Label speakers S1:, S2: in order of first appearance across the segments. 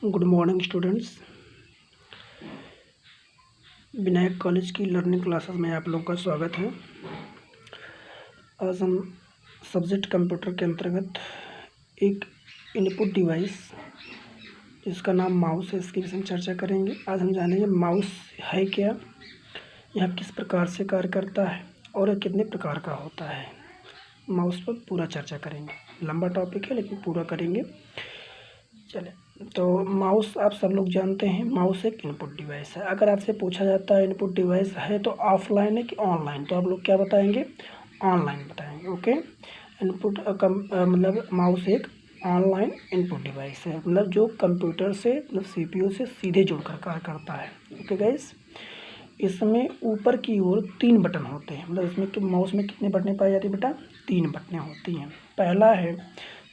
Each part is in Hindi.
S1: Good morning students. Vinayak college की लर्निंग क्लासेस में आप लोगों का स्वागत है। आज हम सब्जेक्ट कंप्यूटर के अंतर्गत एक इनपुट डिवाइस जिसका नाम माउस है, इसके विषय में चर्चा करेंगे। आज हम जानेंगे माउस है क्या, यह किस प्रकार से कार्य करता है और यह कितने प्रकार का होता है। माउस पर पूरा चर्चा करेंगे। लंबा टॉपिक है लेकिन पूरा करेंगे। चले तो माउस आप सब लोग जानते हैं, माउस एक इनपुट डिवाइस है। अगर आपसे पूछा जाता है इनपुट डिवाइस है तो ऑफलाइन है कि ऑनलाइन, तो आप लोग क्या बताएंगे? ऑनलाइन बताएंगे। ओके, इनपुट मतलब माउस एक ऑनलाइन इनपुट डिवाइस है, मतलब जो कंप्यूटर से मतलब सीपीयू से सीधे जुड़कर कार्य करता है। ओके गाइस, इसमें ऊपर की ओर 3 बटन होते हैं। मतलब इसमें माउस में कितने बटनें पाई जाती है बेटा? 3 बटनें होती हैं। पहला है,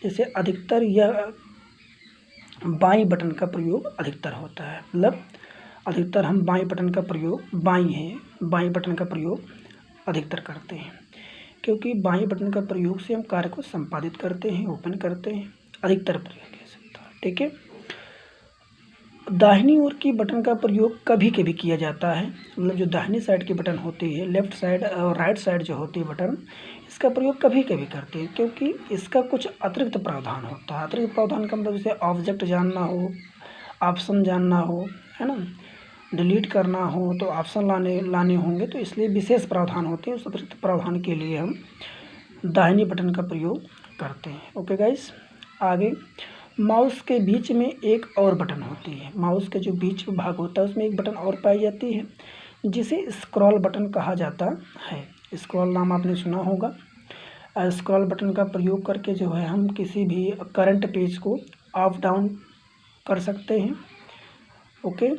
S1: जैसे अधिकतर यह बाईं बटन का प्रयोग अधिकतर होता है, मतलब अधिकतर हम बाईं बटन का प्रयोग बाईं बटन का प्रयोग अधिकतर करते हैं, क्योंकि बाईं बटन का प्रयोग से हम कार्य को संपादित करते हैं, ओपन करते हैं। अधिकतर प्रयोग कह सकते हैं, ठीक है। दाहिनी ओर की बटन का प्रयोग कभी कभी किया जाता है, मतलब जो दाहिनी साइड की बटन होती है, लेफ्ट साइड और राइट साइड जो होती है बटन, इसका प्रयोग कभी कभी करते हैं, क्योंकि इसका कुछ अतिरिक्त प्रावधान होता है। अतिरिक्त प्रावधान का मतलब जैसे ऑब्जेक्ट जानना हो, ऑप्शन जानना हो, है ना, डिलीट करना हो तो ऑप्शन लाने होंगे, तो इसलिए विशेष प्रावधान होते हैं। उस अतिरिक्त प्रावधान के लिए हम दाहिनी बटन का प्रयोग करते हैं। ओके गाइस, आगे माउस के बीच में एक और बटन होती है। माउस के जो बीच भाग होता है उसमें एक बटन और पाई जाती है, जिसे स्क्रॉल बटन कहा जाता है। स्क्रॉल नाम आपने सुना होगा। स्क्रॉल बटन का प्रयोग करके जो है हम किसी भी करंट पेज को अप डाउन कर सकते हैं। ओके,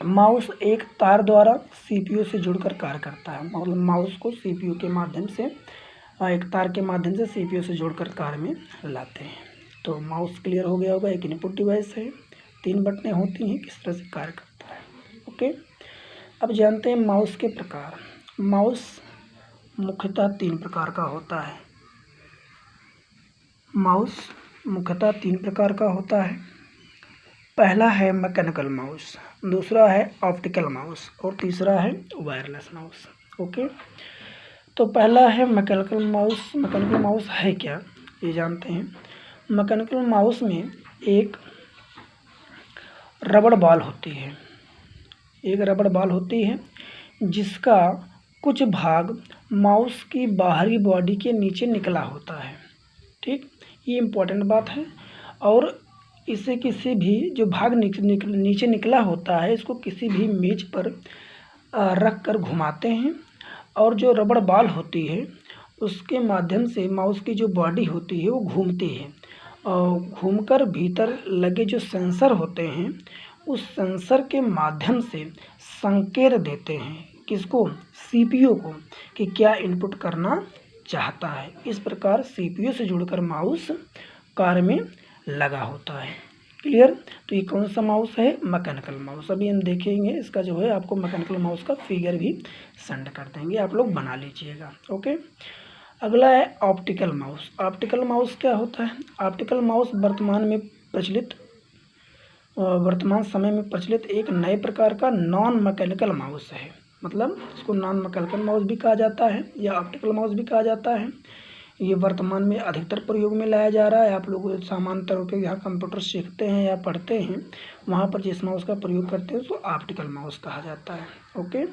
S1: माउस एक तार द्वारा सीपीयू से जुड़कर कार्य करता है। मतलब माउस को सीपीयू के माध्यम से, एक तार के माध्यम से सीपीयू से जोड़कर कार्य में लाते हैं। तो माउस क्लियर हो गया होगा, एक इनपुट डिवाइस है, 3 बटनें होती हैं, किस तरह से कार्य करता है। ओके, अब जानते हैं माउस के प्रकार। माउस मुख्यतः 3 प्रकार का होता है। माउस मुख्यतः 3 प्रकार का होता है। पहला है मैकेनिकल माउस, दूसरा है ऑप्टिकल माउस और तीसरा है वायरलेस माउस। ओके, तो पहला है मैकेनिकल माउस। मैकेनिकल माउस है क्या, ये जानते हैं। मैकेनिकल माउस में एक रबड़ बॉल होती है, जिसका कुछ भाग माउस की बाहरी बॉडी के नीचे निकला होता है। ठीक, ये इम्पोर्टेंट बात है। और इसे किसी भी जो भाग नीचे निकला होता है, इसको किसी भी मेज पर रख कर घुमाते हैं, और जो रबड़ बॉल होती है उसके माध्यम से माउस की जो बॉडी होती है वो घूमती है, और घूमकर भीतर लगे जो सेंसर होते हैं उस सेंसर के माध्यम से संकेत देते हैं, किसको? सीपीयू को, कि क्या इनपुट करना चाहता है। इस प्रकार सीपीयू से जुड़कर माउस कार्य में लगा होता है। क्लियर? तो ये कौन सा माउस है? Mechanical mouse. अभी हम देखेंगे, इसका जो है आपको मैकेनिकल माउस का फिगर भी सेंड कर देंगे, आप लोग बना लीजिएगा। ओके, अगला है ऑप्टिकल माउस। ऑप्टिकल माउस क्या होता है? ऑप्टिकल माउस वर्तमान समय में प्रचलित एक नए प्रकार का नॉन मैकेनिकल माउस है। मतलब इसको नॉन मैकेनिकल माउस भी कहा जाता है या ऑप्टिकल माउस भी कहा जाता है। ये वर्तमान में अधिकतर प्रयोग में लाया जा रहा है। आप लोग सामान्य तौर पर जहाँ कंप्यूटर सीखते हैं या पढ़ते हैं वहाँ पर जिस माउस का प्रयोग करते हैं उसको ऑप्टिकल माउस कहा जाता है। ओके,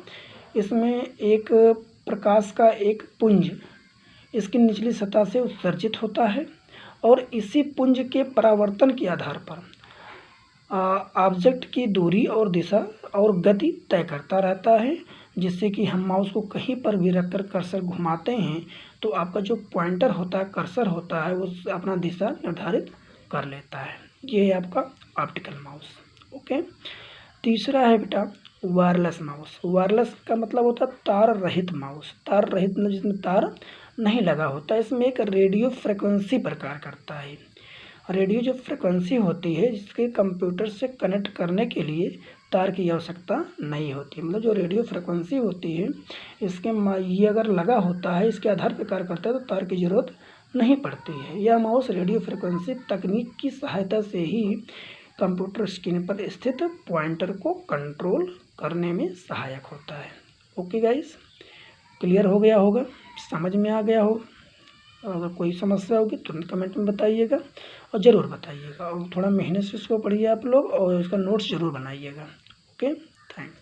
S1: इसमें एक प्रकाश का एक पुंज इसकी निचली सतह से उत्सर्जित होता है, और इसी पुंज के परावर्तन के आधार पर ऑब्जेक्ट की दूरी और दिशा और गति तय करता रहता है, जिससे कि हम माउस को कहीं पर भी रखकर कर्सर घुमाते हैं तो आपका जो पॉइंटर होता है, कर्सर होता है, वो अपना दिशा निर्धारित कर लेता है। ये है आपका ऑप्टिकल माउस। ओके, तीसरा है बेटा वायरलेस माउस। वायरलेस का मतलब होता है तार रहित माउस। तार रहित मतलब जिसमें तार नहीं लगा होता। इसमें एक रेडियो फ्रिक्वेंसी पर कार्य करता है। रेडियो जो फ्रिक्वेंसी होती है, जिसके कंप्यूटर से कनेक्ट करने के लिए तार की आवश्यकता नहीं होती। मतलब जो रेडियो फ्रिक्वेंसी होती है, ये अगर लगा होता है, इसके आधार पर कार्य करता है, तो तार की ज़रूरत नहीं पड़ती है। यह माउस रेडियो फ्रिक्वेंसी तकनीक की सहायता से ही कंप्यूटर स्क्रीन पर स्थित पॉइंटर को कंट्रोल करने में सहायक होता है। ओके गाइस, क्लियर हो गया होगा, समझ में आ गया होगा। अगर कोई समस्या होगी तुरंत कमेंट में बताइएगा और ज़रूर बताइएगा, और थोड़ा मेहनत से इसको पढ़िए आप लोग और इसका नोट्स ज़रूर बनाइएगा। Okay, thanks.